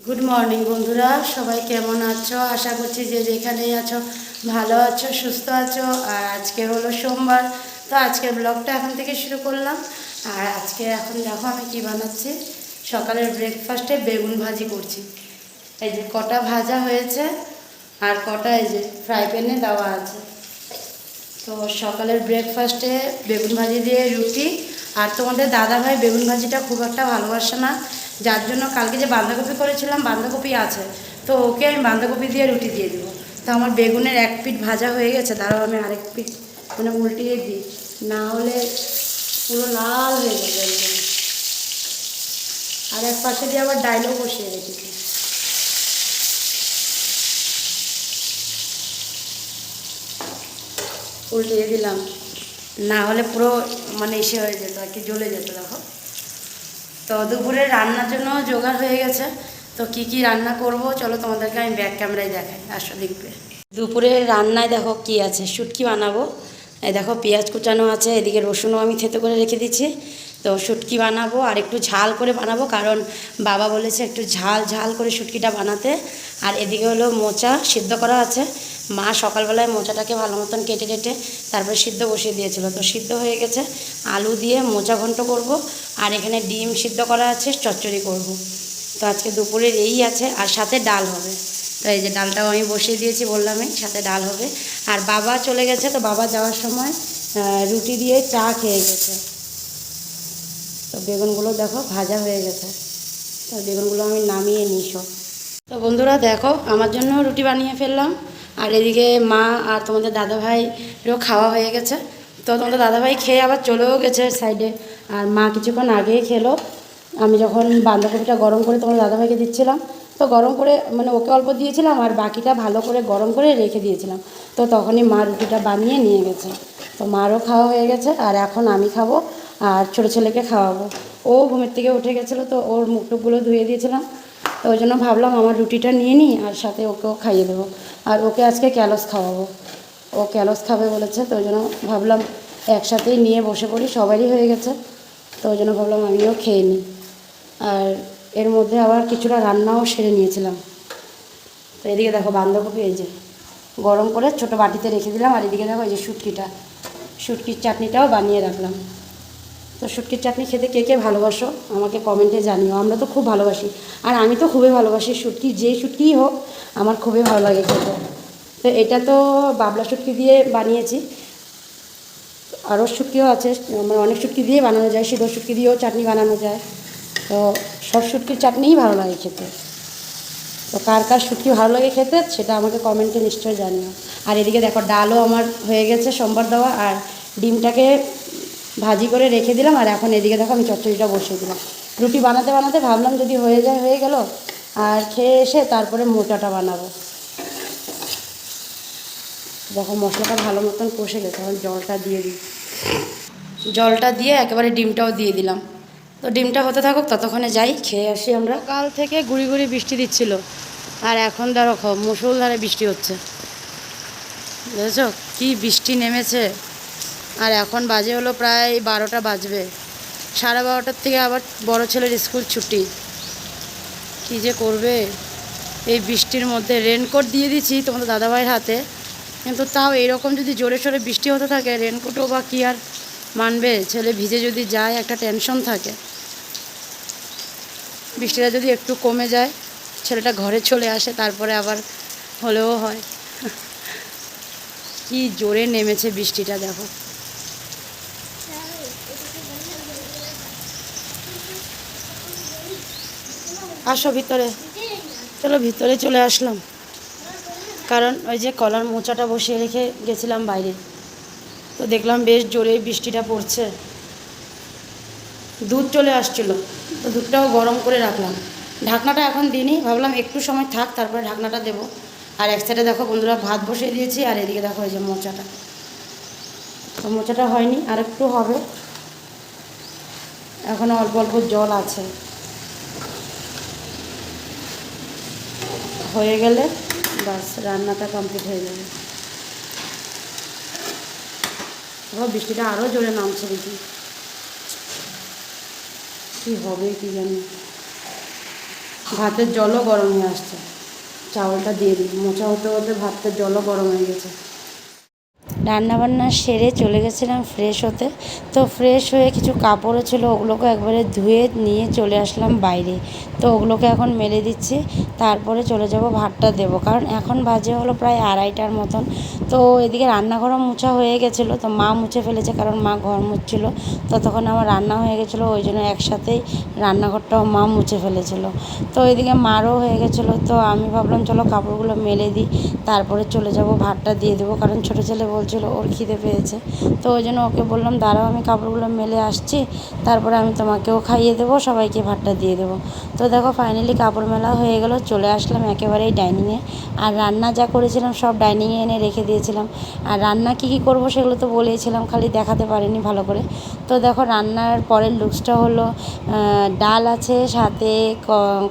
Good morning বন্ধুরা, সবাই কেমন আছো? আশা করছি যে যেখানেই আছো ভালো আছো, সুস্থ আছো। আর আজকে হলো সোমবার, তো আজকের ব্লগটা এখন থেকে শুরু করলাম। আর আজকে এখন দেখো আমি কি বানাচ্ছি। সকালের ব্রেকফাস্টে বেগুন ভাজি করছি। এই যে কটা ভাজা হয়েছে আর কটা এই যে ফ্রাই প্যানে দেওয়া আছে। তো সকালের ব্রেকফাস্টে বেগুন ভাজি দিয়ে রুটি। আর তোমাদের দাদাভাই বেগুন ভাজিটা খুব একটা ভালোবাসে না, যার জন্য কালকে যে বাঁধাকপি করেছিলাম বাঁধাকপি আছে, তো ওকে আমি বাঁধাকপি দিয়ে রুটি দিয়ে দেবো। তো আমার বেগুনের এক পিঠ ভাজা হয়ে গেছে, তারাও আমি আরেক পিঠ মানে উল্টিয়ে দিই, না হলে পুরো লাল হয়ে যাবে একদম। আর এক পাশে দিয়ে আবার ডাইলও বসিয়ে রেখেছি, উল্টিয়ে দিলাম, না হলে পুরো মানে ইসে হয়ে যেত আর কি, জ্বলে যেত। দেখো, তো দুপুরে রান্নার জন্য জোগাড় হয়ে গেছে। তো কি কি রান্না করব চলো তোমাদেরকে আমি ব্যাক ক্যামেরায় দেখাই, আসো দেখবে। দুপুরে রান্নায় দেখো কি আছে, শুটকি বানাবো। এই দেখো পেঁয়াজ কুচানো আছে, এদিকে রসুনও আমি থেতো করে রেখে দিচ্ছি। তো শুটকি বানাবো আর একটু ঝাল করে বানাবো, কারণ বাবা বলেছে একটু ঝাল ঝাল করে শুটকিটা বানাতে। আর এদিকে হলো মোচা সিদ্ধ করা আছে। মা সকালবেলায় মোচাটাকে ভালো মতন কেটে কেটে তারপরে সিদ্ধ বসিয়ে দিয়েছিল, তো সিদ্ধ হয়ে গেছে। আলু দিয়ে মোচা ঘন্ট করব। আর এখানে ডিম সিদ্ধ করা আছে, চচ্চড়ি করব। তো আজকে দুপুরের এই আছে, আর সাথে ডাল হবে। তো এই যে ডালটাও আমি বসিয়ে দিয়েছি, বললামই সাথে ডাল হবে। আর বাবা চলে গেছে, তো বাবা যাওয়ার সময় রুটি দিয়ে চা খেয়ে গেছে। তো বেগুনগুলো দেখো ভাজা হয়ে গেছে, তো বেগুনগুলো আমি নামিয়ে নিই সব। তো বন্ধুরা দেখো, আমার জন্য রুটি বানিয়ে ফেললাম। আর এদিকে মা আর তোমাদের দাদাভাইরও খাওয়া হয়ে গেছে। তো তোমাদের দাদাভাই খেয়ে আবার চলেও গেছে সাইডে। আর মা কিছুক্ষণ আগেই খেলো। আমি যখন বাঁধাকপিটা গরম করে তোমাদের দাদাভাইকে দিচ্ছিলাম, তো গরম করে মানে ওকে অল্প দিয়েছিলাম আর বাকিটা ভালো করে গরম করে রেখে দিয়েছিলাম। তো তখনই মা রুটিটা বানিয়ে নিয়ে গেছে। তো মারও খাওয়া হয়ে গেছে, আর এখন আমি খাবো আর ছোটো ছেলেকে খাওয়াবো। ও ঘুমের থেকে উঠে গেছিলো, তো ওর মুখ টুকগুলো ধুয়ে দিয়েছিলাম। তো ওই জন্য ভাবলাম আমার রুটিটা নিয়ে নিই আর সাথে ওকেও খাইয়ে দেবো। আর ওকে আজকে ক্যালস খাওয়াবো, ও ক্যালস খাবে বলেছে। তো ওই জন্য ভাবলাম একসাথেই নিয়ে বসে পড়ি, সবারই হয়ে গেছে। তো ওই জন্য ভাবলাম আমিও খেয়ে নিই। আর এর মধ্যে আবার কিছুটা রান্নাও সেরে নিয়েছিলাম। তো এদিকে দেখো বাঁধাকপি এই যে গরম করে ছোটো বাটিতে রেখে দিলাম। আর এদিকে দেখো এই যে শুটকির চাটনিটাও বানিয়ে রাখলাম। তো শুটকির চাটনি খেতে কে কে ভালোবাসো আমাকে কমেন্টে জানিও, আমরা তো খুব ভালোবাসি। আর আমি তো খুবই ভালোবাসি শুটকি, যেই শুটকিই হোক আমার খুবই ভালো লাগে খেতে। তো এটা তো বাবলা শুটকি দিয়ে বানিয়েছি, আরও শুটকিও আছে, মানে অনেক শুটকি দিয়ে বানানো যায়, সিদ্ধ শুটকি দিয়েও চাটনি বানানো যায়। তো সব শুটকির চাটনিই ভালো লাগে খেতে। তো কার কার শুটকি ভালো লাগে খেতে সেটা আমাকে কমেন্টে নিশ্চয়ই জানিও। আর এদিকে দেখো ডালও আমার হয়ে গেছে সোমবার দেওয়া, আর ডিমটাকে ভাজি করে রেখে দিলাম। আর এখন এদিকে দেখো আমি চচ্চড়িটা বসিয়ে দিলাম। রুটি বানাতে বানাতে ভাবলাম যদি হয়ে যায় হয়ে গেল, আর খেয়ে এসে তারপরে মোচাটা বানাবো। দেখো মশলাটা ভালো মতন কষে গেছে, এখন জলটা দিয়ে দিই। জলটা দিয়ে একেবারে ডিমটাও দিয়ে দিলাম। তো ডিমটা হতে থাকুক, ততক্ষণে যাই খেয়ে আসি আমরা। কাল থেকে গুড়ি গুড়ি বৃষ্টি দিচ্ছিল, আর এখন দেখো মুষলধারে বৃষ্টি হচ্ছে। বুঝেছো কি বৃষ্টি নেমেছে। আর এখন বাজে হলো প্রায় 12টা বাজবে, 12:30 থেকে আবার বড় ছেলের স্কুল ছুটি। কী যে করবে এই বৃষ্টির মধ্যে। রেনকোট দিয়ে দিচ্ছি তোমাদের দাদাভাইয়ের হাতে, কিন্তু তাও এরকম যদি জোরে সোরে বৃষ্টি হতে থাকে রেনকোটও বা কী আর মানবে। ছেলে ভিজে যদি যায় একটা টেনশন থাকে। বৃষ্টিটা যদি একটু কমে যায়, ছেলেটা ঘরে চলে আসে, তারপরে আবার হলেও হয়। কি জোরে নেমেছে বৃষ্টিটা দেখো। আসো ভিতরে, চলো ভিতরে চলে আসলাম। কারণ ওই যে কলার মোচাটা বসিয়ে রেখে গেছিলাম বাইরে, তো দেখলাম বেশ জোরে বৃষ্টিটা পড়ছে। দুধ চলে আসছিলো, তো দুধটাও গরম করে রাখলাম। ঢাকনাটা এখন দিইনি, ভাবলাম একটু সময় থাক তারপরে ঢাকনাটা দেবো। আর এক সাইডে দেখো বন্ধুরা ভাত বসিয়ে দিয়েছি, আর এদিকে দেখো এই যে মোচাটা। তো মোচাটা হয়নি, আর একটু হবে, এখনও অল্প অল্প জল আছে। হয়ে গেলে বাস রান্নাটা কমপ্লিট হয়ে যাবে। এবার বৃষ্টিটা আরও জোরে নামছে, দেখি কী হবে কী জানি। ভাতের জলও গরম হয়ে আসছে। চাউলটা দিয়ে দিই, মোচা হতে হতে ভাতের জলও গরম হয়ে গেছে। রান্নাবান্না সেরে চলে গেছিলাম ফ্রেশ হতে। তো ফ্রেশ হয়ে কিছু কাপড়ও ছিল, ওগুলোকে একবারে ধুয়ে নিয়ে চলে আসলাম বাইরে। তো ওগুলোকে এখন মেলে দিচ্ছি, তারপরে চলে যাব ভাতটা দেবো, কারণ এখন বাজে হলো প্রায় 2:30টার মতন। তো এদিকে রান্নাঘরও মোছা হয়ে গেছিলো, তো মা মুছে ফেলেছে, কারণ মা ঘর মুছছিল। ততক্ষণ আমার রান্না হয়ে গেছিলো, ওই জন্য একসাথেই রান্নাঘরটাও মা মুছে ফেলেছিলো। তো এদিকে মারও হয়ে গেছিলো, তো আমি ভাবলাম চলো কাপড়গুলো মেলে দিই, তারপরে চলে যাব ভাতটা দিয়ে দেবো, কারণ ছোটো ছেলে বলছিল ওর খিদে পেয়েছে। তো ওই জন্য ওকে বললাম দাঁড়াও, আমি কাপড়গুলো মেলে আসছি, তারপরে আমি তোমাকেও খাইয়ে দেবো, সবাইকে ভাতটা দিয়ে দেবো। তো দেখো ফাইনালি কাপড় মেলা হয়ে গেল, চলে আসলাম একেবারেই ডাইনিংয়ে। আর রান্না যা করেছিলাম সব ডাইনিংয়ে এনে রেখে দিয়েছিলাম। আর রান্না কী কী করবো সেগুলো তো বলেইছিলাম, খালি দেখাতে পারিনি ভালো করে। তো দেখো রান্নার পরের লুকসটা হলো ডাল আছে, সাথে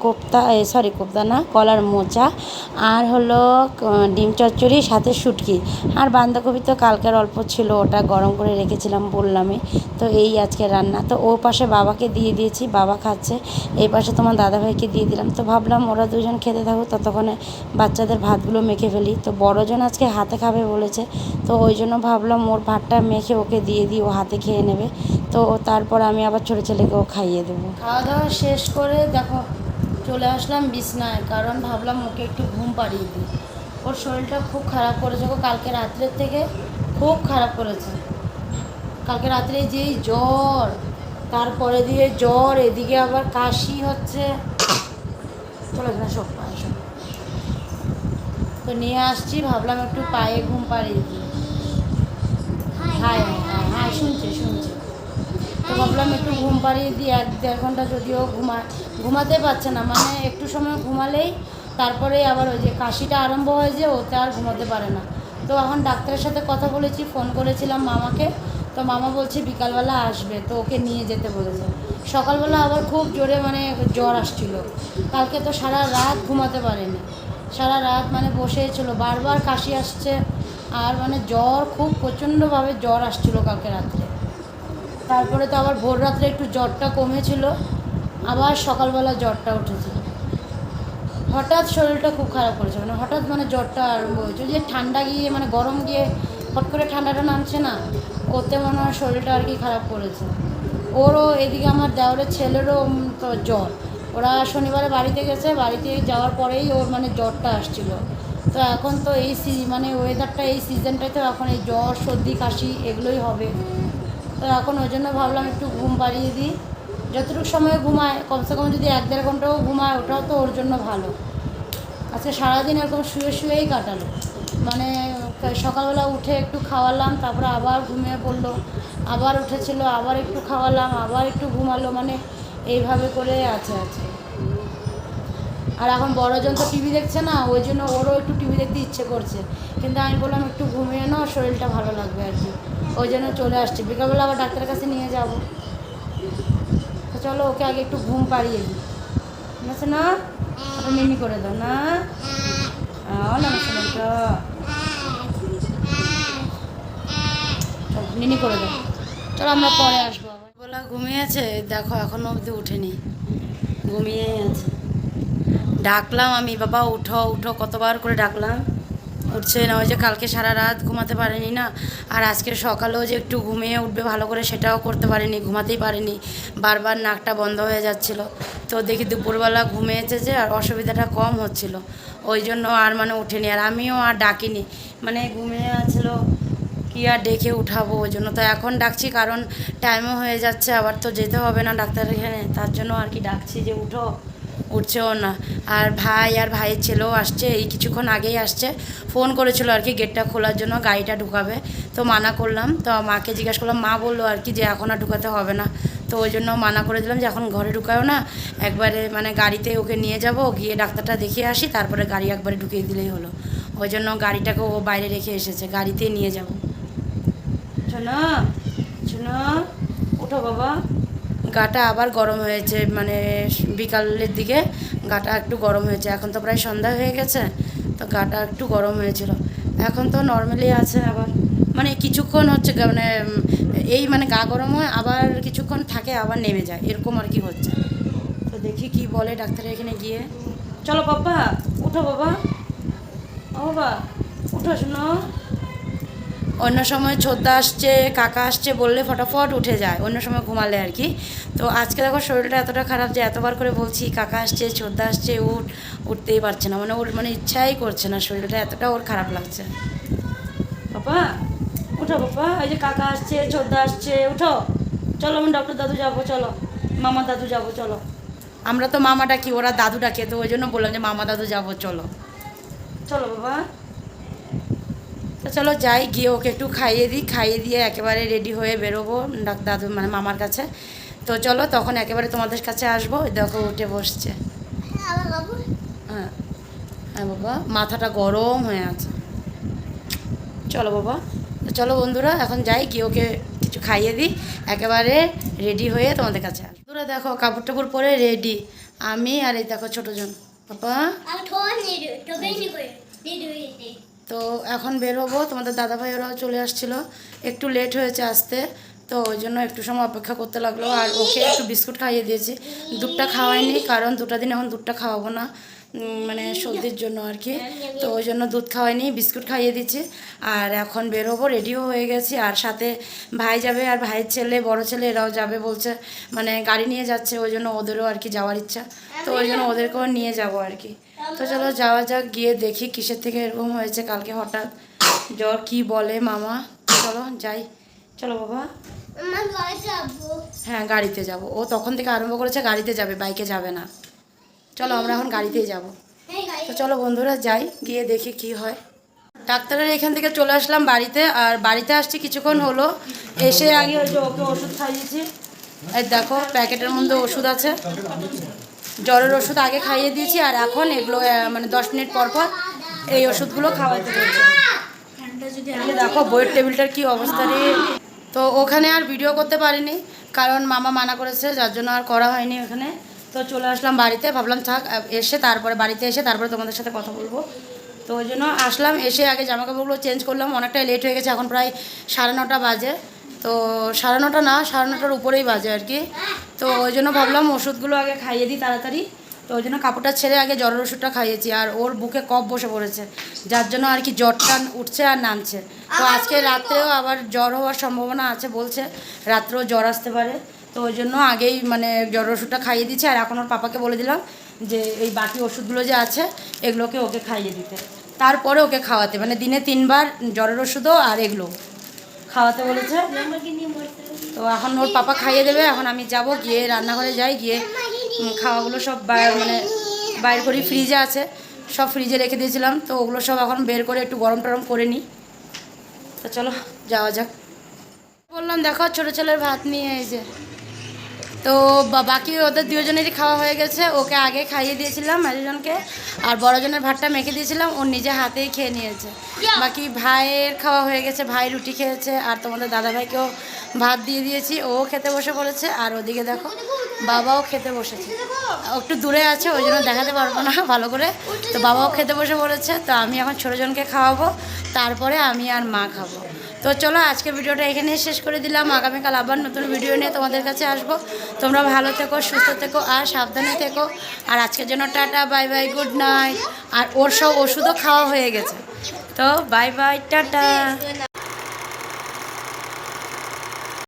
কোপ্তা, সরি কোপ্তা না, কলার মোচা, আর হলো ডিম চচ্চড়ি, সাথে শুটকি, আর বাঁধাকপি তো কালকের অল্প ছিল, ওটা গরম করে রেখেছিলাম বললামই। তো এই আজকে রান্না। তো ও পাশে বাবাকে দিয়ে দিয়েছি, বাবা খাচ্ছে, এই পাশে তোমার দাদাভাইকে দিয়ে দিলাম। তো ভাবলাম ওরা দুজন খেতে থাকুক, ততক্ষণে বাচ্চাদের ভাতগুলো মেখে ফেলি। তো বড়জন আজকে হাতে খাবে বলেছে, তো ওই জন্য ভাবলাম ওর ভাতটা মেখে ওকে দিয়ে দিই, ও হাতে খেয়ে নেবে। তো তারপর আমি আবার ছোটো ছেলেকেও খাইয়ে দেবো। খাওয়া দাওয়া শেষ করে দেখো চলে আসলাম বিছনায়, কারণ ভাবলাম ওকে একটু ঘুম পাড়িয়ে দিই। ওর শরীরটা খুব খারাপ করেছে, ও কালকে রাত্রের থেকে খুব খারাপ করেছে। কালকে রাত্রে যেই জ্বর, তারপরে দিয়ে জ্বর, এদিকে আবার কাশি হচ্ছে। চলো না সব পায়ে সব, তো নিয়ে আসছি, ভাবলাম একটু পায়ে ঘুম পাড়িয়ে দিই। হ্যাঁ হ্যাঁ হ্যাঁ শুনছি। তো ভাবলাম একটু ঘুম পাড়িয়ে দিই, 1-1.5 ঘন্টা যদিও ঘুমাতে পারছে না, মানে একটু সময় ঘুমালেই তারপরে আবার ওই যে কাশিটা আরম্ভ হয়ে যায়, ওতে আর ঘুমাতে পারে না। তো এখন ডাক্তারের সাথে কথা বলেছি, ফোন করেছিলাম মামাকে, তো মামা বলছে বিকালবেলা আসবে, তো ওকে নিয়ে যেতে বলেছে। সকালবেলা আবার খুব জোরে মানে জ্বর আসছিল, কালকে তো সারা রাত ঘুমাতে পারেনি, সারা রাত মানে বসেই ছিল, বারবার কাশি আসছে, আর মানে জ্বর খুব প্রচণ্ডভাবে জ্বর আসছিল কালকে রাত্রে। তারপরে তো আবার ভোর রাত্রে একটু জ্বরটা কমেছিল, আবার সকালবেলা জ্বরটা উঠেছিল। হঠাৎ শরীরটা খুব খারাপ করেছে, মানে হঠাৎ মানে জ্বরটা আরম্ভ হয়েছে, যে ঠান্ডা গিয়ে মানে গরম গিয়ে হট করে ঠান্ডাটা নামছে না, ওতে মনে হয় শরীরটা আর কি খারাপ করেছে। ওরও এদিকে আমার দেওরের ছেলেরও তো জ্বর, ওরা শনিবারে বাড়িতে গেছে, বাড়িতে যাওয়ার পরেই ওর মানে জ্বরটা আসছিল। তো এখন তো এই মানে ওয়েদারটা, এই সিজনটায় তো এখন এই জ্বর সর্দি কাশি এগুলোই হবে। তো এখন ওই জন্য ভাবলাম একটু ঘুম পাড়িয়ে দিই, যতটুকু সময় ঘুমায়, কমসে কম যদি 1-1.5 ঘন্টাও ঘুমায়, ওটাও তো ওর জন্য ভালো। আজকে সারাদিন এরকম শুয়েই কাটালো, মানে সকালবেলা উঠে একটু খাওয়ালাম, তারপরে আবার ঘুমিয়ে পড়লো, আবার উঠেছিল, আবার একটু খাওয়ালাম, আবার একটু ঘুমালো, মানে এইভাবে করে আছে। আর এখন বড়জন তো টিভি দেখছে না, ওই জন্য ওরও একটু টিভি দেখতে ইচ্ছে করছে, কিন্তু আমি বললাম একটু ঘুমিয়ে নাও, শরীরটা ভালো লাগবে আর কি, ওই জন্য চলে আসছি। বিকালবেলা আবার ডাক্তারের কাছে নিয়ে যাব, তো চলো ওকে আগে একটু ঘুম পাড়িয়ে দিই। বুঝছে না, ওটা মিমি করে দাও না, মিনি করে দাও। চলো আমরা পরে আসবো আবার। বলা ঘুমিয়েছে, দেখো এখনো অবধি উঠেনি, ঘুমিয়েই আছে। ডাকলাম আমি, বাবা উঠো উঠো, কতবার করে ডাকলাম, উঠছে না। ওই যে কালকে সারা রাত ঘুমাতে পারেনি না, আর আজকে সকালেও যে একটু ঘুমিয়ে উঠবে ভালো করে সেটাও করতে পারেনি, ঘুমাতেই পারেনি, বারবার নাকটা বন্ধ হয়ে যাচ্ছিল। তো দেখি দুপুরবেলা ঘুমিয়েছে যে, আর অসুবিধাটা কম হচ্ছিল, ওই জন্য আর মানে উঠেনি, আর আমিও আর ডাকিনি, মানে ঘুমিয়ে আছিল, কি আর ডেকে উঠাবো, ওই জন্য তো এখন ডাকছি, কারণ টাইমও হয়ে যাচ্ছে, আবার তো যেতে হবে না ডাক্তারের এখানে, তার জন্য আর কি ডাকছি যে উঠো, উঠছেও না। আর ভাই আর ভাইয়ের ছেলেও আসছে, এই কিছুক্ষণ আগেই আসছে, ফোন করেছিল আর কি গেটটা খোলার জন্য, গাড়িটা ঢুকাবে, তো মানা করলাম। তো মাকে জিজ্ঞাসা করলাম, মা বললো আর কি যে এখন আর ঢুকাতে হবে না, তো ওই জন্য মানা করে দিলাম যে এখন ঘরে ঢুকাও না, একবারে মানে গাড়িতে ওকে নিয়ে যাব, গিয়ে ডাক্তারটা দেখিয়ে আসি, তারপরে গাড়ি একবারে ঢুকিয়ে দিলেই হলো। ওই জন্য গাড়িটাকে ও বাইরে রেখে এসেছে, গাড়িতেই নিয়ে যাব। শোনো শোনো, উঠো বাবা। গাটা আবার গরম হয়েছে, মানে বিকালের দিকে গাটা একটু গরম হয়েছে, এখন তো প্রায় সন্ধ্যা হয়ে গেছে, তো গাটা একটু গরম হয়েছিল, এখন তো নর্মালি আছে। আবার মানে কিছুক্ষণ হচ্ছে মানে এই মানে গা গরম হয়, আবার কিছুক্ষণ থাকে, আবার নেমে যায়, এরকম আর কি হচ্ছে। তো দেখি কি বলে ডাক্তারের এখানে গিয়ে। চলো বাবা, উঠো বাবা, ও বাবা উঠো শোনো। অন্য সময় ছোদ্দা আসছে, কাকা আসছে বললে ফটাফট উঠে যায়, অন্য সময় ঘুমালে আর কি। তো আজকে দেখো শরীরটা এতটা খারাপ যে এতবার করে বলছি কাকা আসছে, ছোদ্দা আসছে, উঠতেই পারছে না, মানে ওর মানে ইচ্ছাই করছে না, শরীরটা এতটা ওর খারাপ লাগছে। বাবা উঠো বাবা, ওই যে কাকা আসছে, ছোদ্দা আসছে, উঠো। চলো আমি ডক্টর দাদু যাবো, চলো মামা দাদু যাবো, চলো। আমরা তো মামা ডাকি, ওরা দাদু ডাকে, তো ওই জন্য বললাম যে মামা দাদু যাবো, চলো চলো বাবা। তো চলো যাই, গিয়ে ওকে একটু খাইয়ে দিই, খাইয়ে দিয়ে একেবারে রেডি হয়ে বেরোবো দাদু মানে মামার কাছে। তো চলো তখন একেবারে তোমাদের কাছে আসবো। দেখো উঠে বসছে। হ্যাঁ হ্যাঁ বাবা, মাথাটা গরম হয়ে আছে। চলো বাবা, তো চলো বন্ধুরা এখন যাই, গিয়ে ওকে কিছু খাইয়ে দিই, একেবারে রেডি হয়ে তোমাদের কাছে আসবো। বন্ধুরা দেখো কাপড় টাপড় পরে রেডি আমি, আর এই দেখো ছোটোজন বাবা। তো এখন বের হবো, তোমাদের দাদাভাই ওরাও চলে আসছিলো, একটু লেট হয়েছে আসতে, তো ওই জন্য একটু সময় অপেক্ষা করতে লাগলো। আর ওকে একটু বিস্কুট খাইয়ে দিয়েছি, দুধটা খাওয়াইনি, কারণ দুটা দিন এখন দুধটা খাওয়াবো না, মানে সর্দির জন্য আর কি। তো ওই জন্য দুধ খাওয়াইনি, বিস্কুট খাইয়ে দিচ্ছি। আর এখন বের হবো, রেডিও হয়ে গেছি, আর সাথে ভাই যাবে, আর ভাইয়ের ছেলে, বড় ছেলে এরাও যাবে বলছে, মানে গাড়ি নিয়ে যাচ্ছে, ওই জন্য ওদেরও আর কি যাওয়ার ইচ্ছা, তো ওই জন্য ওদেরকেও নিয়ে যাবো আর কি। তো চলো যাওয়া যাক, গিয়ে দেখি কিসের থেকে এরকম হয়েছে কালকে হঠাৎ জ্বর, কি বলে মামা। চলো যাই, চলো বাবা। হ্যাঁ গাড়িতে যাব, ও তখন থেকে আরম্ভ করেছে গাড়িতে যাবে, বাইকে যাবে না। চলো আমরা এখন গাড়িতেই যাব। তো চলো বন্ধুরা যাই, গিয়ে দেখি কি হয়। ডাক্তারের এখান থেকে চলে আসলাম বাড়িতে, আর বাড়িতে আসছি কিছুক্ষণ হলো, এসে আগে ওই যে ওকে ওষুধ খাইয়েছি, এই দেখো প্যাকেটের মধ্যে ওষুধ আছে, জ্বরের ওষুধ আগে খাইয়ে দিয়েছি, আর এখন এগুলো মানে 10 মিনিট পর পর এই ওষুধগুলো খাওয়াতে হচ্ছে। দেখো বইয়ের টেবিলটার কি অবস্থা রে। তো ওখানে আর ভিডিও করতে পারিনি, কারণ মামা মানা করেছে, যার জন্য আর করা হয়নি ওখানে। তো চলে আসলাম বাড়িতে, ভাবলাম থাক, এসে তারপরে বাড়িতে এসে তারপরে তোমাদের সাথে কথা বলবো। তো ওই জন্য আসলাম, এসে আগে জামাকাপড়গুলো চেঞ্জ করলাম, অনেকটাই লেট হয়ে গেছে, এখন প্রায় 9:30 বাজে। তো 9:30 না, 9:30 উপরেই বাজে আর কি। তো ওই জন্য ভাবলাম ওষুধগুলো আগে খাইয়ে দিই তাড়াতাড়ি, তো ওই জন্য কাপড়টা ছেড়ে আগে জ্বরের ওষুধটা খাইয়েছি। আর ওর বুকে কফ বসে পড়েছে, যার জন্য আর কি জ্বরটা উঠছে আর নামছে। তো আজকে রাত্রেও আবার জ্বর হওয়ার সম্ভাবনা আছে বলছে, রাত্রেও জ্বর আসতে পারে। তো ওই জন্য আগেই মানে জ্বরের ওষুধটা খাইয়ে দিচ্ছে। আর এখন ওর পাপাকে বলে দিলাম যে এই বাকি ওষুধগুলো যে আছে এগুলোকে ওকে খাইয়ে দিতে, তারপরে ওকে খাওয়াতে, মানে দিনে 3 বার জ্বরের ওষুধও আর এগুলো খাওয়াতে বলেছে। তো এখন ওর পাপা খাইয়ে দেবে, এখন আমি যাব, গিয়ে রান্নাঘরে যাই, গিয়ে খাওয়াগুলো সব মানে বাইর করি, ফ্রিজে আছে, সব ফ্রিজে রেখে দিয়েছিলাম, তো ওগুলো সব এখন বের করে একটু গরম টরম করে নিই। তো চলো যাওয়া যাক। বললাম দেখো ছোটো ছেলের ভাত নিয়ে এই যে, তো বাকি ওদের দুজনেরই খাওয়া হয়ে গেছে, ওকে আগে খাইয়ে দিয়েছিলাম মেজোজনকে, আর বড়জনের ভাতটা মেখে দিয়েছিলাম, ওর নিজে হাতেই খেয়ে নিয়েছে। বাকি ভাইয়ের খাওয়া হয়ে গেছে, ভাই রুটি খেয়েছে, আর তোমাদের দাদাভাইকেও ভাত দিয়ে দিয়েছি, ও খেতে বসে পড়েছে। আর ওদিকে দেখো বাবাও খেতে বসেছে, একটু দূরে আছে ওই জন্য দেখাতে পারবো না ভালো করে। তো বাবাও খেতে বসে পড়েছে, তো আমি এখন ছোটোজনকে খাওয়াবো, তারপরে আমি আর মা খাবো। তো চলো আজকে ভিডিওটা এখানেই শেষ করে দিলাম, আগামীকাল আবার নতুন ভিডিও নিয়ে তোমাদের কাছে আসবো। তোমরা ভালো থেকো, সুস্থ থেকো, আর সাবধানে থেকো। আর আজকের জন্য tata, bye bye, good night. আর ওর সব ওষুধও খাওয়া হয়ে গেছে, তো বাই বাই, টাটা।